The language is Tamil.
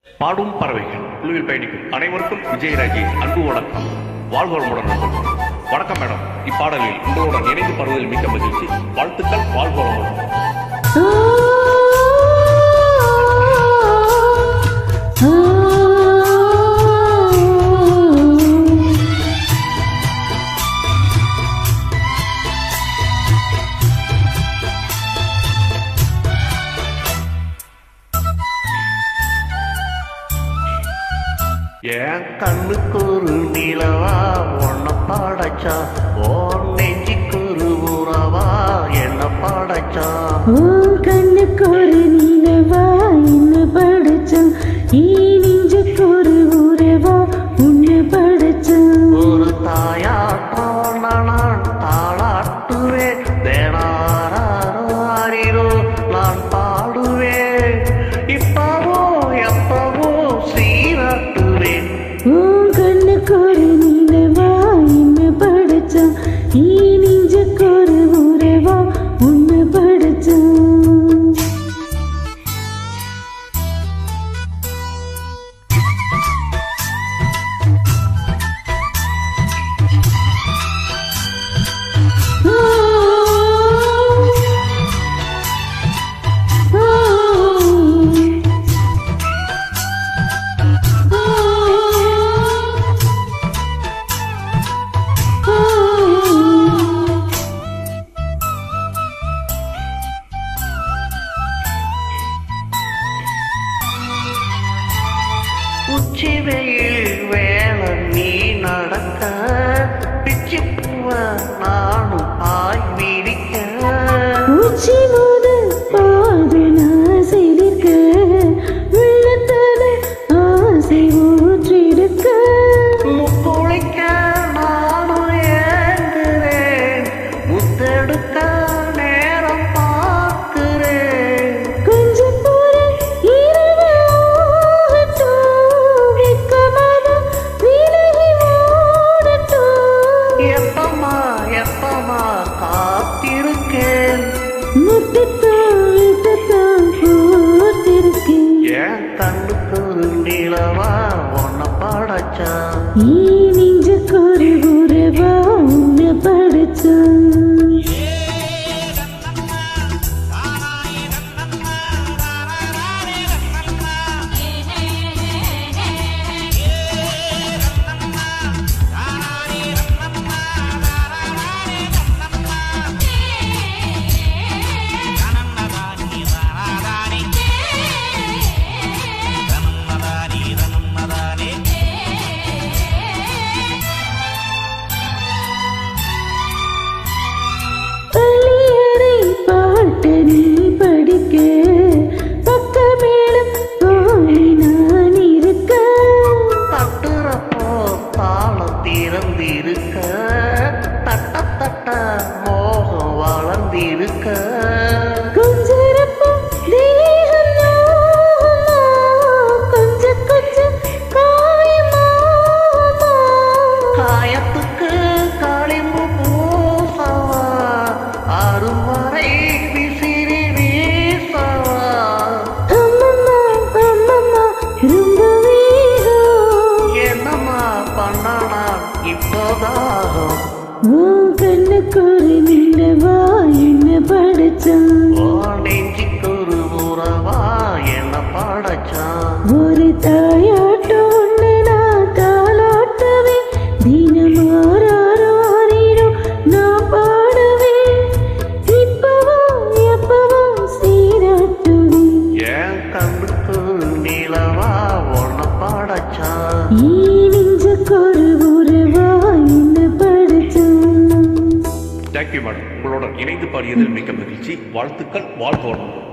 பாடும் பறவைகள் குழுவில் பயணிக்கும் அனைவருக்கும் விஜயராஜே அன்பு வணக்கம். வாழ்வளமுடன் நண்பர்கள். வணக்கம் மேடம். இப்பாடலில் உங்களுடன் இணைந்து பருவதில் மிக்க மகிழ்ச்சி. வாழ்த்துக்கள். வாழ்வளமுடன். என் கண்ணுக்கு ஒரு நிலவா உன்னை பாடச்சா, ஓர் நெஞ்சுக்கு ஒரு உறவா என்ன பாடச்சா. கண்ணுக்கு ஒரு நிலவா என்ன படைச்சா, நெஞ்சுக்கு ஒரு உறவா உன்னை படைச்சா. ஒரு தாயா நான் தாளாட்டுவேன், தேனாரோ நான் பாடுவேன், இப்பவோ எப்பவோ சீராட்டுவேன். கண்ணுக்கு ஒரு நிலவா என்ன படைச்சா, நெஞ்சுக்கு ஒரு உறவா உன்னை படைச்சா. உச்சி வெயில் வேலை நீ நடக்க, பிச்சி பூவ நானும் ஆய் விரிக்க. உச்சி முதல் பாடு நாசிலிருக்க, உள்ளத்தல ஆசை ஊற்றிருக்க. முக்குளிக்க நானும் ஏங்குறேன், முத்தெடுக்க நேரம் பார்க்கிறேன். கொஞ்சம் போல இரவு ஓடட்டும், வெட்கமாக விலகி ஓடட்டும். எப்பமா காத்திருக்கேன், முத்தத்தான் போத்திருக்கேன். என் கண்ணுக்கு ஒரு நிலவா உன்னை பாடச்சா, நெஞ்சுக்கு ஒரு உறவா உன்னை படைச்சா. நீ படிக்க பக்கமேலும் தோழி நான் இருக்க. தட்டுறப்போ தாளம் திறந்திருக்க, தட்ட தட்ட மோகம் வளர்ந்திருக்க. கொஞ்சரப்போ தேகம் நோகுமா, கொஞ்சம் கொஞ்சம் காயமாகுமா. காயத்துக்கு களிம்பு பூசவா, அருவரை விசிறி வீசவா. அம்மம்மா அம்மம்மா ரொம்ப வேகம், என்னம்மா பண்ணனா இப்போதாகும். உன் கண்ணுக்கு ஒரு நிலவா என்ன படைச்சா, ஓ நெஞ்சுக்கு ஒரு உறவா என்ன பாடச்சா. ஒரு தாயாட்டு ஒண்ணு நான் தாளாட்டுவே, தினமாறாரோ நான் பாடுவேன், இப்பவோ எப்பவோ சீராட்டுவேன். என் கண்ணுக்கு நிலவா உன்னை பாடச்சா, நெஞ்சுக்கு ஒரு உறவா என்ன படைச்சா. Thank you madam. உங்களுடன் இணைந்து பாடியதில் மிக்க மகிழ்ச்சி. வாழ்த்துக்கள். வாழ்க வளமுடன்.